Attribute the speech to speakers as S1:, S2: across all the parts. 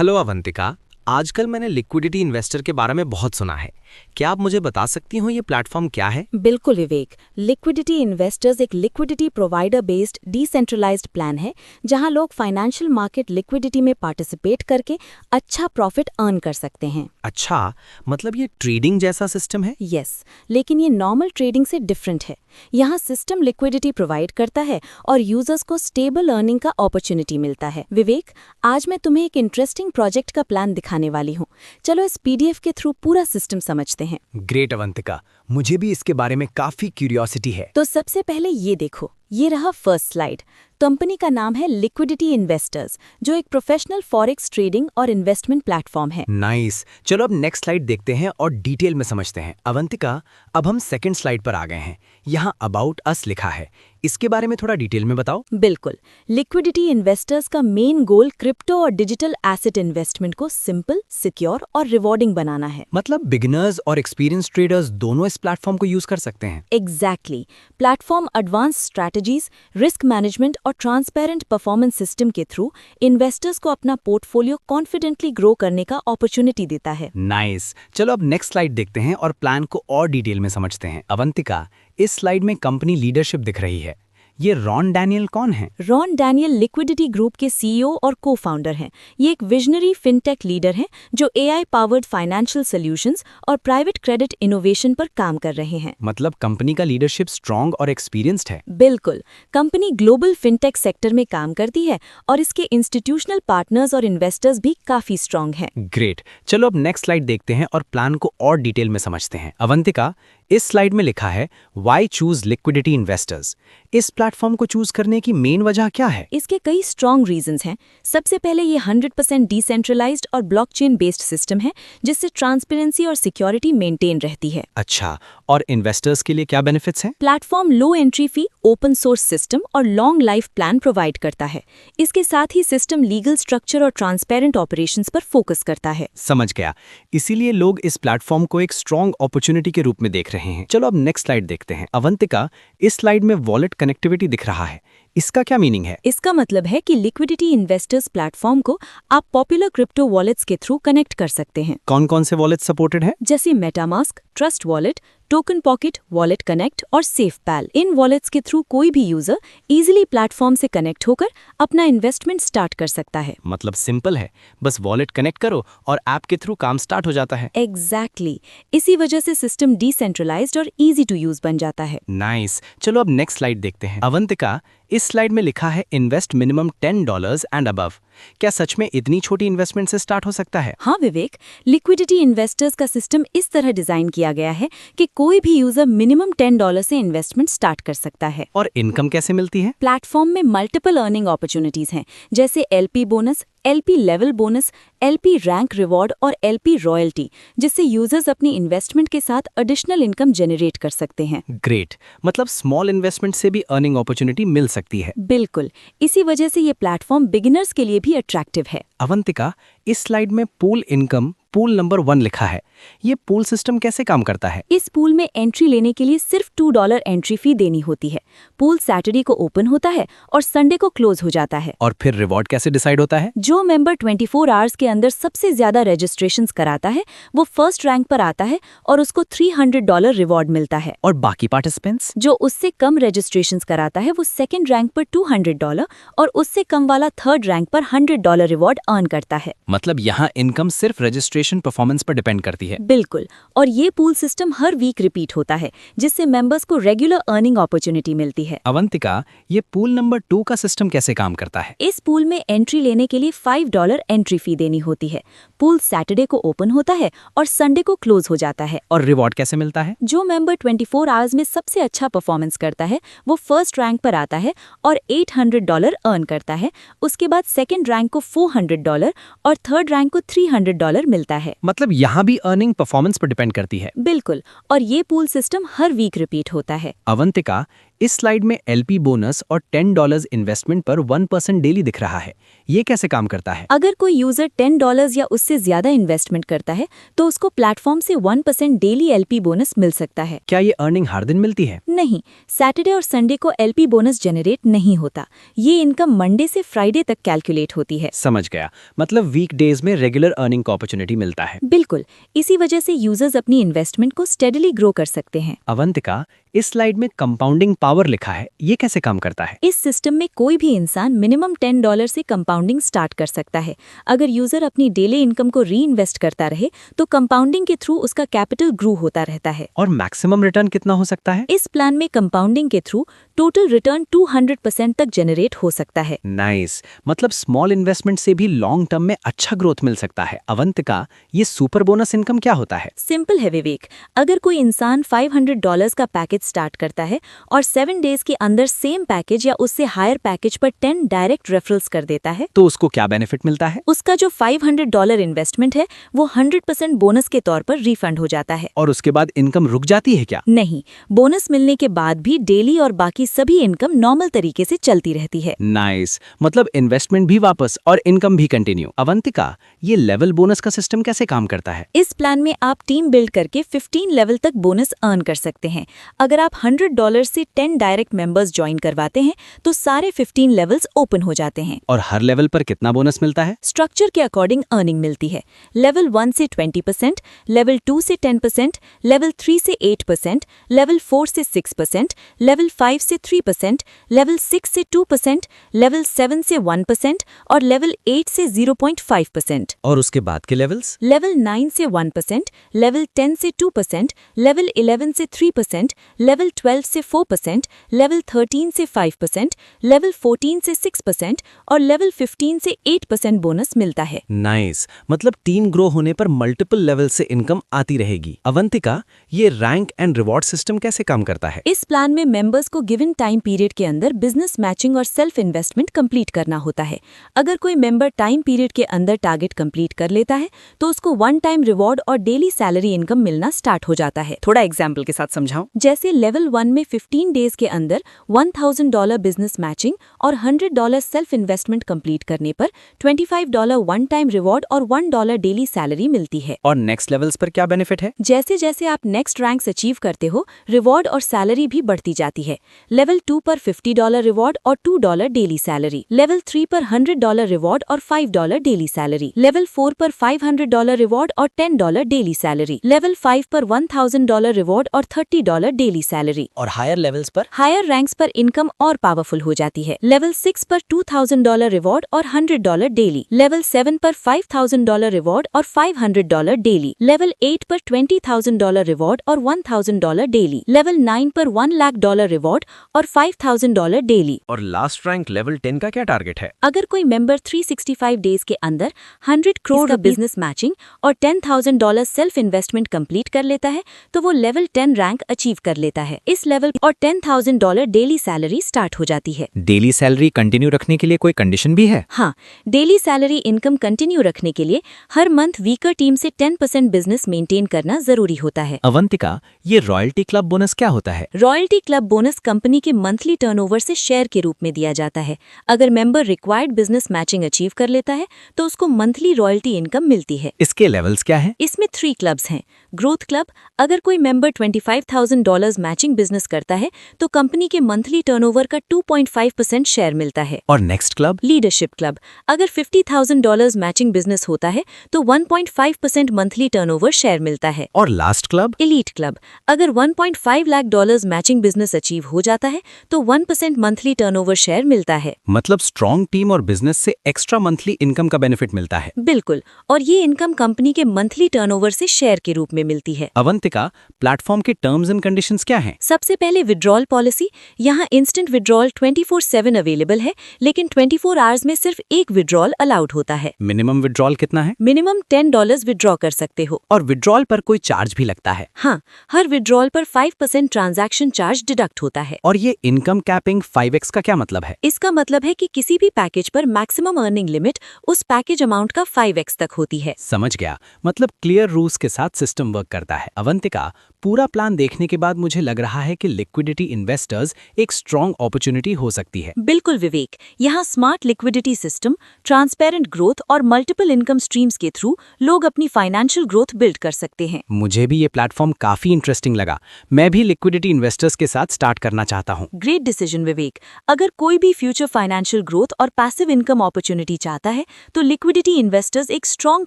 S1: Hello Avantika. आजकल मैंने liquidity investor के बारे में बहुत सुना है। क्या आप मुझे बता सकती हो ये प्लेटफॉर्म क्या है?
S2: बिल्कुल विवेक, लिक्विडिटी इन्वेस्टर्स एक liquidity provider based decentralised plan है जहां लोग फाइनेंशियल मार्केट लिक्विडिटी में पार्टिसिपेट करके अच्छा प्रॉफिट अर्न कर सकते हैं।
S1: अच्छा, मतलब ये ट्रेडिंग जैसा सिस्टम है?
S2: यस, लेकिन ये नॉर्मल ट्रेडिंग से डिफरेंट है। यहाँ सिस्टम लिक्विडिटी प्रोवाइड करता है और यूजर्स को स्टेबल अर्निंग का अपॉर्चुनिटी मिलता है। विवेक, आज मैं तुम्हें एक इंटरेस्टिंग प्रोजेक्ट का प्लान दिखाने वाली हूँ। चलो इस पीडीएफ के थ्रू पूरा सिस्टम समझते हैं।
S3: ग्रेट अवंतिका, मुझे भी इसके बारे में काफी क्यूरियोसिटी है।
S2: तो सबसे पहले ये देखो, ये रहा फर्स्ट स्लाइड। कंपनी का नाम है लिक्विडिटी इन्वेस्टर्स, जो एक प्रोफेशनल फॉरेक्स ट्रेडिंग और इन्वेस्टमेंट प्लेटफॉर्म है।
S3: नाइस। चलो अब नेक्स्ट स्लाइड देखते हैं और डिटेल में समझते हैं। अवंतिका, अब हम सेकंड स्लाइड पर आ गए हैं। यहाँ अबाउट अस लिखा है, इसके बारे में थोड़ा डिटेल में बताओ।
S2: बिल्कुल, लिक्विडिटी इन्वेस्टर्स का मेन गोल क्रिप्टो और डिजिटल एसेट इन्वेस्टमेंट को सिंपल, सिक्योर और रिवॉर्डिंग बनाना है।
S3: मतलब बिगिनर्स और एक्सपीरियंस ट्रेडर्स दोनों इस प्लेटफॉर्म को यूज कर सकते हैं।
S2: Exactly. Platform advance strategies, risk management और ट्रांसपेरेंट परफॉर्मेंस सिस्टम के थ्रू इन्वेस्टर्स को अपना पोर्टफोलियो कॉन्फिडेंटली ग्रो करने का अपॉर्चुनिटी देता है।
S3: नाइस। चलो अब नेक्स्ट स्लाइड देखते हैं और प्लान को और डिटेल में समझते हैं। अवंतिका, इस स्लाइड में कंपनी लीडरशिप दिख रही है। ये रॉन डैनियल कौन है?
S2: रॉन डैनियल लिक्विडिटी ग्रुप के सीईओ और को फाउंडर हैं। ये एक विजनरी फिनटेक लीडर हैं जो एआई पावर्ड फाइनेंशियल सॉल्यूशंस और प्राइवेट क्रेडिट इनोवेशन पर काम कर रहे हैं।
S3: मतलब कंपनी का लीडरशिप स्ट्रांग और एक्सपीरियंस्ड है।
S2: बिल्कुल, कंपनी ग्लोबल फिनटेक सेक्टर में काम करती है और इसके इंस्टीट्यूशनल पार्टनर्स और इन्वेस्टर्स भी काफी स्ट्रांग हैं।
S3: ग्रेट। चलो अब नेक्स्ट स्लाइड देखते हैं और प्लान को और डिटेल में समझते हैं। अवंतिका, इस स्लाइड में लिखा है व्हाई चूज लिक्विडिटी इन्वेस्टर्स। इस प्लेटफॉर्म को चूज करने की मेन वजह क्या है?
S2: इसके कई स्ट्रॉन्ग रीजंस हैं। सबसे पहले ये 100% डिसेंट्रलाइज्ड और ब्लॉकचेन बेस्ड सिस्टम है जिससे ट्रांसपेरेंसी और सिक्योरिटी मेंटेन रहती है।
S3: अच्छा, और इन्वेस्टर्स के लिए क्या बेनिफिट्स हैं?
S2: Platform low entry fee, open source system और लॉन्ग लाइफ प्लान प्रोवाइड करता है। इसके साथ ही सिस्टम लीगल स्ट्रक्चर और ट्रांसपेरेंट ऑपरेशंस पर फोकस करता है।
S3: समझ गया। इसीलिए लोग इस प्लेटफॉर्म को एक स्ट्रॉन्ग अपॉर्चुनिटी के रूप में देख रहे हैं। चलो अब नेक्स्ट स्लाइड देखते हैं। अवंतिका, इस स्लाइड में वॉलेट कनेक्टिविटी दिख रहा है। इसका क्या मीनिंग है?
S2: इसका मतलब है कि लिक्विडिटी इन्वेस्टर्स प्लेटफॉर्म को आप पॉपुलर क्रिप्टो वॉलेट्स के थ्रू कनेक्ट कर सकते हैं।
S3: कौन कौन से वॉलेट सपोर्टेड है?
S2: जैसे MetaMask, trust wallet, token pocket, wallet connect और सेफपैल। इन वॉलेट्स के थ्रू कोई भी यूजर इजीली प्लेटफॉर्म से कनेक्ट होकर अपना इन्वेस्टमेंट स्टार्ट कर सकता है।
S3: मतलब सिंपल है, बस वॉलेट कनेक्ट करो और ऐप के थ्रू काम स्टार्ट हो जाता है।
S2: एग्जैक्टली। इसी वजह से सिस्टम डिसेंट्रलाइज्ड और इजी टू यूज बन जाता है।
S3: नाइस। चलो अब नेक्स्ट स्लाइड देखते हैं। अवंतिका, इस स्लाइड में लिखा है इन्वेस्ट मिनिमम $10 एंड अबव। क्या सच में इतनी छोटी इन्वेस्टमेंट से स्टार्ट हो सकता है?
S2: हाँ विवेक, लिक्विडिटी इन्वेस्टर्स का सिस्टम इस तरह डिजाइन किया गया है कि कोई भी यूजर मिनिमम $10 से इन्वेस्टमेंट स्टार्ट कर सकता है।
S3: और इनकम कैसे मिलती है?
S2: प्लेटफॉर्म में मल्टीपल अर्निंग अपॉर्चुनिटीज हैं, जैसे LP bonus, LP level bonus, LP rank reward और एलपी रॉयल्टी, जिससे यूजर्स अपनी इन्वेस्टमेंट के साथ एडिशनल इनकम जनरेट कर सकते हैं।
S3: ग्रेट। मतलब स्मॉल इन्वेस्टमेंट से भी अर्निंग अपॉर्चुनिटी मिल सकती है।
S2: बिल्कुल, इसी वजह से ये प्लेटफॉर्म बिगिनर्स के लिए भी अट्रैक्टिव है।
S3: अवंतिका, इस स्लाइड में पूल इनकम पूल नंबर 1 लिखा है। ये पूल सिस्टम कैसे काम करता है?
S2: इस पूल में एंट्री लेने के लिए सिर्फ $2 एंट्री फी देनी होती है। पूल सैटरडे को ओपन होता है और संडे को क्लोज हो जाता है।
S3: और फिर रिवॉर्ड कैसे डिसाइड होता है?
S2: जो मेंबर 24 आवर्स के अंदर सबसे ज्यादा रजिस्ट्रेशंस कराता है वो फर्स्ट रैंक पर आता है और उसको $300 रिवॉर्ड मिलता है।
S3: और बाकी पार्टिसिपेंट्स?
S2: जो उससे कम रजिस्ट्रेशंस कराता है वो सेकंड रैंक पर $200 और उससे कम वाला थर्ड रैंक पर $100 रिवॉर्ड अर्न करता है।
S3: मतलब यहाँ इनकम सिर्फ रजिस्ट्रेशन परफॉर्मेंस पर डिपेंड करती है।
S2: बिल्कुल, और ये पूल सिस्टम हर वीक रिपीट होता है जिससे मेंबर्स को रेगुलर अर्निंग अपॉर्चुनिटी मिलती है।
S3: अवंतिका, ये पूल नंबर 2 का सिस्टम कैसे काम करता है?
S2: इस पूल में एंट्री लेने के लिए $5 एंट्री फी देनी होती है। पूल सैटरडे को ओपन होता है और संडे को क्लोज हो जाता है।
S3: और रिवॉर्ड कैसे मिलता है?
S2: जो मेंबर 24 आवर्स में सबसे अच्छा परफॉर्मेंस करता है वो फर्स्ट रैंक पर आता है और $800 अर्न करता है। उसके बाद सेकंड रैंक को $400 और थर्ड रैंक को $300 मिलता है।
S3: मतलब यहाँ भी अर्निंग परफॉर्मेंस पर डिपेंड करती है।
S2: बिल्कुल, और ये पूल सिस्टम हर वीक रिपीट होता है।
S3: अवंतिका, इस स्लाइड में एलपी बोनस और $10 इन्वेस्टमेंट पर 1% डेली दिख रहा है। ये कैसे काम करता है?
S2: अगर कोई यूजर $10 या उससे ज्यादा इन्वेस्टमेंट करता है तो उसको प्लेटफॉर्म से 1% डेली एलपी बोनस मिल सकता है।
S3: क्या ये अर्निंग हर दिन मिलती है?
S2: नहीं, सैटरडे और संडे को एलपी बोनस जनरेट नहीं होता। ये इनकम मंडे से फ्राइडे तक कैलकुलेट होती है।
S3: समझ गया, मतलब वीकडेज में रेगुलर अर्निंग का अपॉर्चुनिटी मिलता है।
S2: बिल्कुल, इसी वजह से यूजर्स अपनी इन्वेस्टमेंट को स्टेडली ग्रो कर सकते हैं।
S3: अवंतिका, इस स्लाइड में कंपाउंडिंग पावर लिखा है, ये कैसे काम करता है?
S2: इस सिस्टम में कोई भी इंसान मिनिमम $10 से कंपाउंडिंग स्टार्ट कर सकता है। अगर यूजर अपनी डेली इनकम को री इन्वेस्ट करता रहे तो कंपाउंडिंग के थ्रू उसका कैपिटल ग्रो होता रहता है।
S3: और मैक्सिमम रिटर्न कितना हो सकता है?
S2: इस प्लान में कंपाउंडिंग के थ्रू टोटल रिटर्न 200% तक जनरेट हो सकता है।
S3: नाइस, मतलब स्मॉल इन्वेस्टमेंट से भी लॉन्ग टर्म में अच्छा ग्रोथ मिल सकता है। अवंतिका, ये सुपर बोनस इनकम क्या होता है?
S2: सिंपल है विवेक, अगर कोई इंसान $500 का पैकेज स्टार्ट करता है और 7 डेज के अंदर सेम पैकेज या उससे हायर पैकेज पर 10 डायरेक्ट रेफरल्स कर देता है
S3: तो उसको क्या बेनिफिट मिलता है?
S2: उसका जो $500 इन्वेस्टमेंट है वो 100% बोनस के तौर पर रिफंड हो जाता है।
S3: और उसके बाद इनकम रुक जाती है क्या?
S2: नहीं, बोनस मिलने के बाद भी डेली और बाकी सभी इनकम नॉर्मल तरीके से चलती रहती है।
S3: नाइस, मतलब इन्वेस्टमेंट भी वापस और इनकम भी कंटिन्यू। अवंतिका, ये लेवल बोनस का सिस्टम कैसे काम करता है?
S2: इस प्लान में आप टीम बिल्ड करके 15 लेवल तक बोनस अर्न कर सकते हैं। अगर आप $100 से 10 डायरेक्ट मेंबर्स ज्वाइन करवाते हैं तो सारे 15 लेवल्स ओपन हो जाते हैं।
S3: और हर लेवल पर कितना बोनस मिलता है?
S2: स्ट्रक्चर के अकॉर्डिंग अर्निंग मिलती है। लेवल 1 से 20%, लेवल 2 से 10%, लेवल 3 से 8%, लेवल 4 से 6%, लेवल 5 से 3%, लेवल 6 से 2%, लेवल 7 से 1% और लेवल 8 से 0.5%।
S3: और उसके बाद के लेवल्स?
S2: लेवल 9 से 1%, लेवल 10 से 2%, लेवल 11 से 3%, लेवल 12 से 4%, लेवल 13 से 5%, लेवल 14 से 6% और लेवल 15 से 8% बोनस मिलता है।
S3: नाइस, मतलब टीम ग्रो होने पर मल्टीपल लेवल से इनकम आती रहेगी। अवंतिका, ये रैंक एंड रिवॉर्ड सिस्टम कैसे काम करता है?
S2: इस प्लान में मेंबर्स को गिवन टाइम पीरियड के अंदर बिजनेस मैचिंग और सेल्फ इन्वेस्टमेंट कंप्लीट करना होता है। अगर कोई मेंबर टाइम पीरियड के अंदर टारगेट कंप्लीट कर लेता है तो उसको वन टाइम रिवॉर्ड और डेली सैलरी इनकम मिलना स्टार्ट हो जाता है।
S3: थोड़ा एग्जाम्पल के साथ समझाओ।
S2: जैसे लेवल 1 में 15 डेज के अंदर $1000 बिजनेस मैचिंग और $100 सेल्फ इन्वेस्टमेंट कंप्लीट करने पर $25 वन टाइम रिवॉर्ड और $1 डेली सैलरी मिलती है।
S3: और नेक्स्ट लेवल्स पर क्या बेनिफिट है?
S2: जैसे जैसे आप नेक्स्ट रैंक्स अचीव करते हो रिवॉर्ड और सैलरी भी बढ़ती जाती है। लेवल 2 पर $50 रिवॉर्ड और $2 डेली सैलरी, लेवल 3 पर $100 रिवॉर्ड और $5 डेली सैलरी, लेवल 4 पर $500 रिवॉर्ड और $10 डेली सैलरी, लेवल 5 पर $1000 रिवॉर्ड और $30 डेली सैलरी।
S3: और हायर लेवल्स पर?
S2: हायर रैंक्स पर इनकम और पावरफुल हो जाती है। लेवल 6 पर $2000 रिवॉर्ड और $100 डेली, लेवल 7 पर $5000 रिवॉर्ड और $500 डेली, लेवल 8 पर $20,000 रिवॉर्ड और $1000 डेली, लेवल 9 पर $1 लाख रिवॉर्ड और $5000 डेली।
S3: और लास्ट रैंक लेवल 10 का क्या टारगेट है?
S2: अगर कोई मेंबर 365 डेज के अंदर 100 करोड़ का बिजनेस मैचिंग और $10,000 सेल्फ इन्वेस्टमेंट कंप्लीट कर लेता है तो वो लेवल 10 रैंक अचीव कर लेता है। इस लेवल और $10,000 डेली सैलरी स्टार्ट हो जाती है।
S3: डेली सैलरी कंटिन्यू रखने के लिए कोई कंडीशन भी है?
S2: हाँ, डेली सैलरी इनकम कंटिन्यू रखने के लिए हर मंथ वीकर टीम से 10% बिजनेस मेंटेन करना जरूरी होता है।
S3: अवंतिका, ये रॉयल्टी क्लब बोनस क्या होता है?
S2: रॉयल्टी क्लब बोनस कंपनी के मंथली टर्नओवर से शेयर के रूप में दिया जाता है। अगर member required business matching achieve कर लेता है तो उसको मंथली रॉयल्टी इनकम मिलती है।
S3: इसके लेवल्स क्या है?
S2: इसमें 3 क्लब्स हैं। ग्रोथ क्लब, अगर कोई मेंबर $25,000 मैचिंग बिजनेस करता है तो कंपनी के मंथली टर्नओवर का 2.5% शेयर मिलता है।
S3: और नेक्स्ट क्लब?
S2: लीडरशिप क्लब, अगर $50,000 मैचिंग बिजनेस होता है तो 1.5% मंथली टर्नओवर शेयर मिलता है।
S3: और लास्ट क्लब?
S2: एलीट क्लब, अगर $1.5 लाख मैचिंग बिजनेस अचीव हो जाता है तो 1% मंथली टर्नओवर शेयर मिलता है।
S3: मतलब स्ट्रॉन्ग टीम और बिजनेस से एक्स्ट्रा मंथली इनकम का बेनिफिट मिलता है।
S2: बिल्कुल, और ये इनकम कंपनी के मंथली टर्नओवर से शेयर के रूप में मिलती है।
S3: अवंतिका, प्लेटफॉर्म के टर्म्स एंड कंडीशंस क्या हैं?
S2: सबसे पहले विड्रॉल पॉलिसी, यहाँ इंस्टेंट विड्रॉल 24/7 अवेलेबल है, लेकिन 24 आवर्स में सिर्फ एक विड्रॉल अलाउड होता है।
S3: मिनिमम विड्रॉल कितना है?
S2: मिनिमम $10 विड्रॉ कर सकते हो।
S3: और विड्रॉल पर कोई चार्ज भी लगता है?
S2: हाँ, हर विड्रॉल पर 5% ट्रांजैक्शन चार्ज डिडक्ट होता है।
S3: और ये इनकम कैपिंग 5x का क्या मतलब है?
S2: इसका मतलब है कि किसी भी पैकेज पर मैक्सिमम अर्निंग लिमिट उस पैकेज अमाउंट का 5x तक होती है।
S3: समझ गया, मतलब क्लियर रूल्स के साथ सिस्टम वर्क करता है। अवंतिका, पूरा प्लान देखने के बाद मुझे लग रहा है कि लिक्विडिटी इन्वेस्टर्स एक स्ट्रॉन्ग अपॉर्चुनिटी हो सकती है।
S2: बिल्कुल विवेक, यहाँ smart liquidity system, transparent growth और मल्टीपल इनकम स्ट्रीम्स के थ्रू लोग अपनी फाइनेंशियल ग्रोथ बिल्ड कर सकते हैं।
S3: मुझे भी ये प्लेटफॉर्म काफी इंटरेस्टिंग लगा। मैं भी लिक्विडिटी इन्वेस्टर्स के साथ स्टार्ट करना चाहता हूँ।
S2: ग्रेट डिसीजन विवेक। अगर कोई भी फ्यूचर फाइनेंशियल ग्रोथ और पैसिव इनकम अपॉर्चुनिटी चाहता है तो लिक्विडिटी इन्वेस्टर्स एक स्ट्रॉन्ग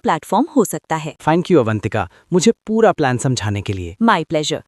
S2: प्लेटफॉर्म हो सकता है।
S3: थैंक यू अवंतिका, मुझे पूरा प्लान समझाने के लिए।
S2: My pleasure.